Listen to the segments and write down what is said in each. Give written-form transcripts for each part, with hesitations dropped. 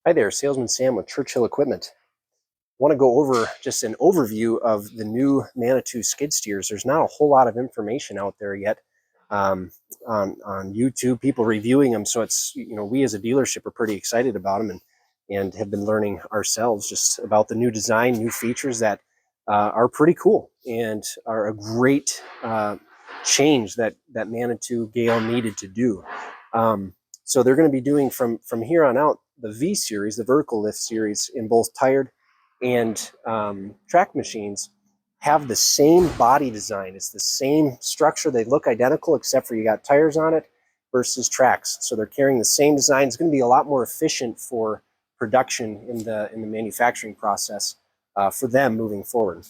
Hi there, Salesman Sam with Churchill Equipment. I want to go over just an overview of the new Manitou skid steers. There's not a whole lot of information out there yet um, on YouTube, people reviewing them. So it's, we as a dealership are pretty excited about them and have been learning ourselves just about the new design, new features that are pretty cool and are a great change that Manitou Gale needed to do. So they're going to be doing from here on out the V series, the vertical lift series, in both tired and track machines have the same body design. It's the same structure. They look identical except for you got tires on it versus tracks. So they're carrying the same design. It's going to be a lot more efficient for production in the manufacturing process for them moving forward.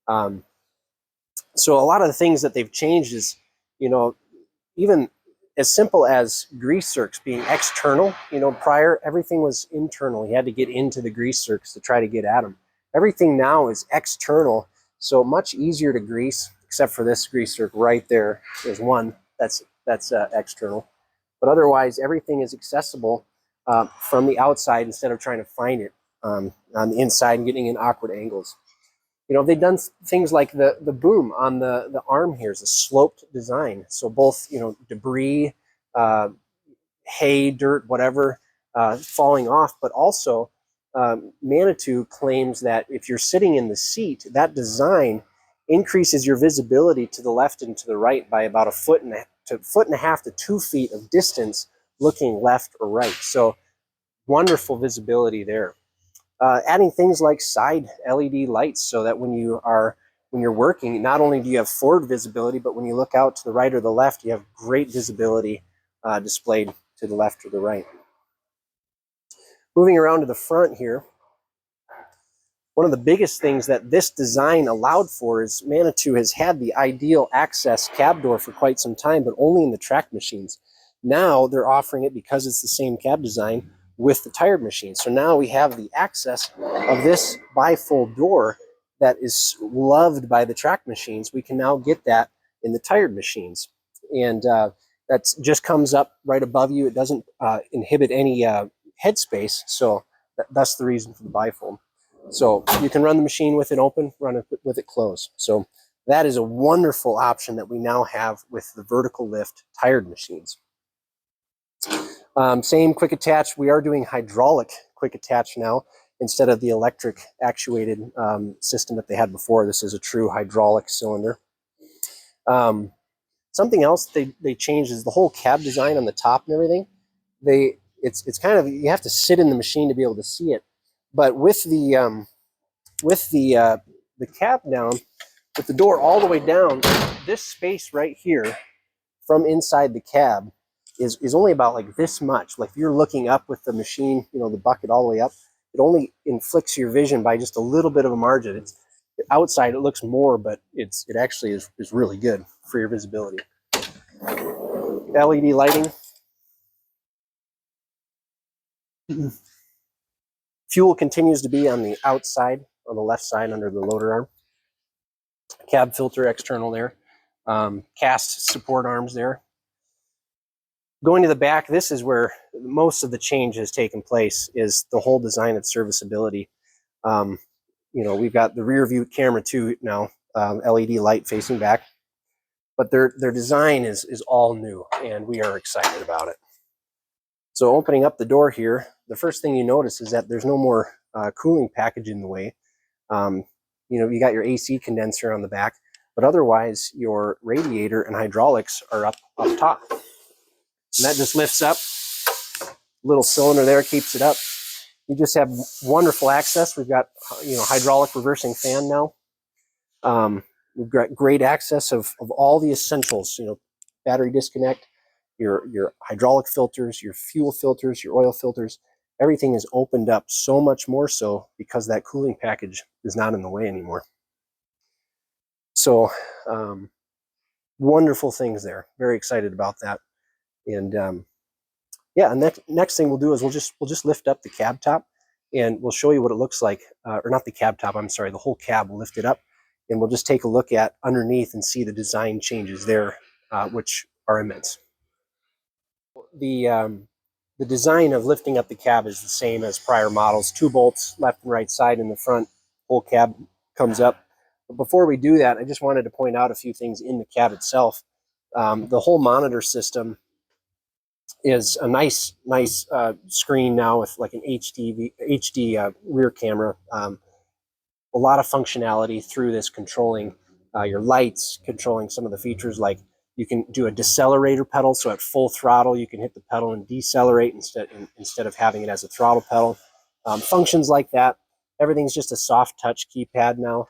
So a lot of the things that they've changed is, even as simple as grease zerks being external. Prior everything was internal. You had to get into the grease zerks to try to get at them. Everything now is external, so much easier to grease, except for this grease zerk right there is one that's external. But otherwise, everything is accessible from the outside instead of trying to find it on the inside and getting in awkward angles. They've done things like the boom on the arm here is a sloped design. So both, debris, hay, dirt, whatever, falling off, but also Manitou claims that if you're sitting in the seat, that design increases your visibility to the left and to the right by about a foot and a half to 2 feet of distance looking left or right. So wonderful visibility there. Adding things like side LED lights so that when you're working, not only do you have forward visibility, but when you look out to the right or the left, you have great visibility displayed to the left or the right. Moving around to the front here, one of the biggest things that this design allowed for is Manitou has had the ideal access cab door for quite some time, but only in the track machines. Now they're offering it because it's the same cab design with the tired machine. So now we have the access of this bifold door that is loved by the track machines. We can now get that in the tired machines. And that just comes up right above you. It doesn't inhibit any headspace. So that's the reason for the bifold. So you can run the machine with it open, run it with it closed. So that is a wonderful option that we now have with the vertical lift tired machines. Same quick attach. We are doing hydraulic quick attach now instead of the electric actuated system that they had before. This is a true hydraulic cylinder. Something else they changed is the whole cab design on the top and everything. It's kind of, you have to sit in the machine to be able to see it. But with the cab down, with the door all the way down, this space right here from inside the cab is only about like this much. Like if you're looking up with the machine, the bucket all the way up, it only inflicts your vision by just a little bit of a margin. It's outside, it looks more, but it actually is really good for your visibility. LED lighting. Fuel continues to be on the outside, on the left side under the loader arm. Cab filter external there. Cast support arms there. Going to the back, this is where most of the change has taken place, is the whole design of serviceability. We've got the rear view camera too now, LED light facing back, but their design is all new and we are excited about it. So opening up the door here, the first thing you notice is that there's no more cooling package in the way. You got your AC condenser on the back, but otherwise your radiator and hydraulics are up top. And that just lifts up. Little cylinder there keeps it up. You just have wonderful access. We've got hydraulic reversing fan now. We've got great access of all the essentials. Battery disconnect, your hydraulic filters, your fuel filters, your oil filters. Everything is opened up so much more so because that cooling package is not in the way anymore. So wonderful things there. Very excited about that. And yeah, and next thing we'll do is we'll just lift up the cab top and we'll show you what it looks like, or not the cab top, I'm sorry, the whole cab. We'll lift it up and we'll just take a look at underneath and see the design changes there, which are immense. The the design of lifting up the cab is the same as prior models. 2 bolts, left and right side in the front, whole cab comes up. But before we do that, I just wanted to point out a few things in the cab itself. The whole monitor system is a nice screen now with like an HD rear camera. A lot of functionality through this, controlling your lights, controlling some of the features, like you can do a decelerator pedal, so at full throttle you can hit the pedal and decelerate instead of having it as a throttle pedal. Functions like that. Everything's just a soft touch keypad now,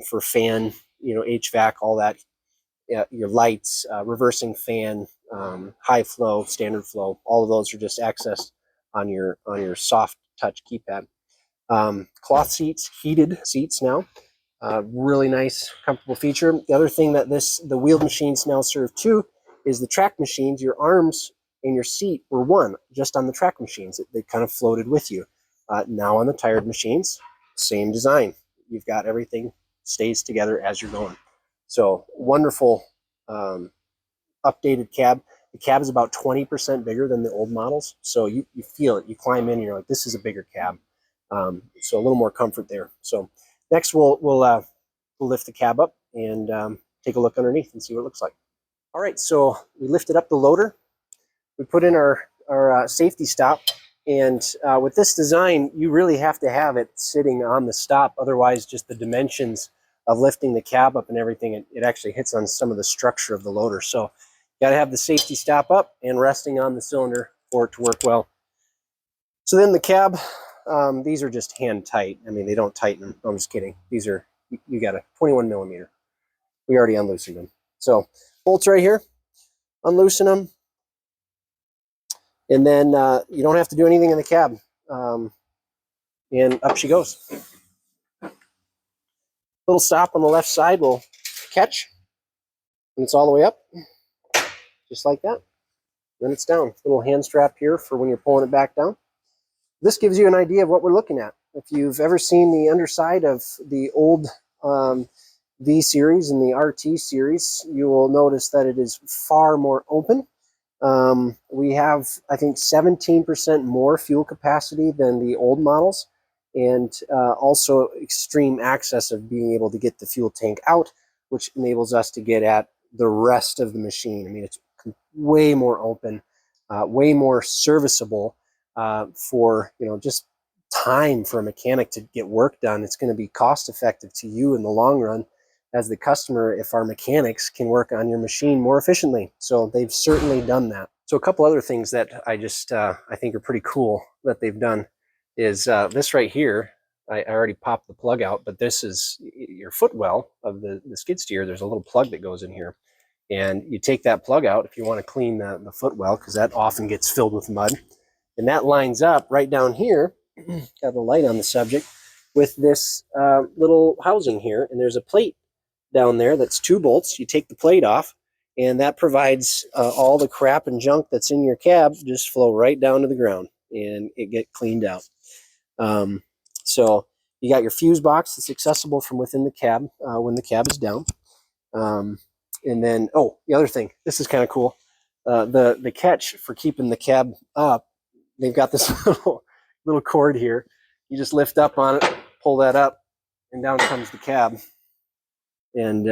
for fan, HVAC, all that. Your lights, reversing fan, high flow, standard flow, all of those are just accessed on your soft touch keypad. Cloth seats, heated seats now. Really nice, comfortable feature. The other thing that the wheeled machines now serve too is the track machines. Your arms and your seat were one just on the track machines. They kind of floated with you. Now on the tired machines, same design. You've got everything stays together as you're going. So wonderful, updated cab. The cab is about 20% bigger than the old models. So you feel it. You climb in and you're like, this is a bigger cab. So a little more comfort there. So next we'll lift the cab up and take a look underneath and see what it looks like. All right, so we lifted up the loader. We put in our safety stop. And with this design, you really have to have it sitting on the stop. Otherwise, just the dimensions of lifting the cab up and everything, it actually hits on some of the structure of the loader. So you got to have the safety stop up and resting on the cylinder for it to work well. So then the cab, these are just hand tight. I mean, they don't tighten. I'm just kidding. These are, you got a 21 millimeter. We already unloosened them. So bolts right here, unloosen them. And then you don't have to do anything in the cab. And up she goes. Little stop on the left side will catch. And it's all the way up. Just like that. Then it's down. Little hand strap here for when you're pulling it back down. This gives you an idea of what we're looking at. If you've ever seen the underside of the old V series and the RT series, you will notice that it is far more open. We have, I think, 17% more fuel capacity than the old models, and also extreme access of being able to get the fuel tank out, which enables us to get at the rest of the machine. I mean, it's way more open, way more serviceable. For just time for a mechanic to get work done. It's going to be cost effective to you in the long run as the customer if our mechanics can work on your machine more efficiently. So they've certainly done that. So a couple other things that I think are pretty cool that they've done is this right here. I already popped the plug out, but this is your footwell of the skid steer. There's a little plug that goes in here. And you take that plug out if you want to clean the footwell, because that often gets filled with mud. And that lines up right down here, got a light on the subject, with this little housing here. And there's a plate down there that's 2 bolts. You take the plate off, and that provides all the crap and junk that's in your cab just flow right down to the ground, and it get cleaned out. So you got your fuse box that's accessible from within the cab when the cab is down. And then, oh, the other thing, this is kind of cool. The catch for keeping the cab up, they've got this little cord here. You just lift up on it, pull that up, and down comes the cab. And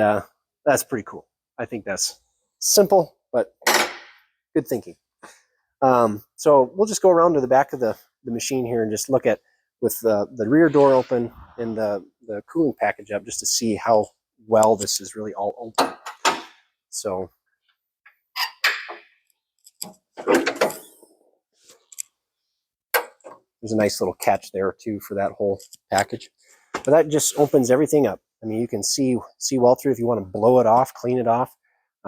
that's pretty cool. I think that's simple, but good thinking. So we'll just go around to the back of the machine here and just look at, with the rear door open and the cooling package up, just to see how well this is really all open. So there's a nice little catch there too for that whole package. But that just opens everything up. I mean, you can see well through. If you want to blow it off, clean it off,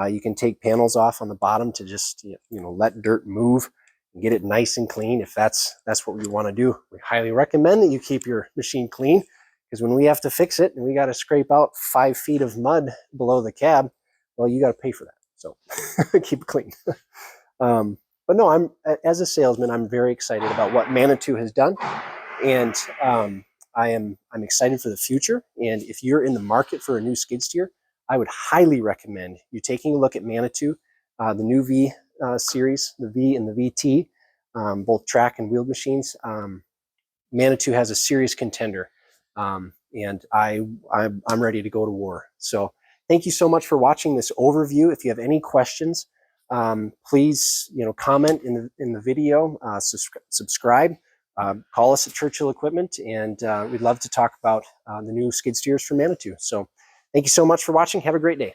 you can take panels off on the bottom to just let dirt move and get it nice and clean. If that's what we want to do, we highly recommend that you keep your machine clean, because when we have to fix it and we got to scrape out 5 feet of mud below the cab, well, you got to pay for that. So keep it clean. But no, as a salesman, I'm very excited about what Manitou has done, and I'm excited for the future. And if you're in the market for a new skid steer, I would highly recommend you taking a look at Manitou, the new V series, the V and the VT. both track and wheeled machines, Manitou has a serious contender, and I'm ready to go to war. So thank you so much for watching this overview. If you have any questions, please comment in the video, subscribe, call us at Churchill Equipment, and we'd love to talk about the new skid steers for Manitou. So thank you so much for watching. Have a great day.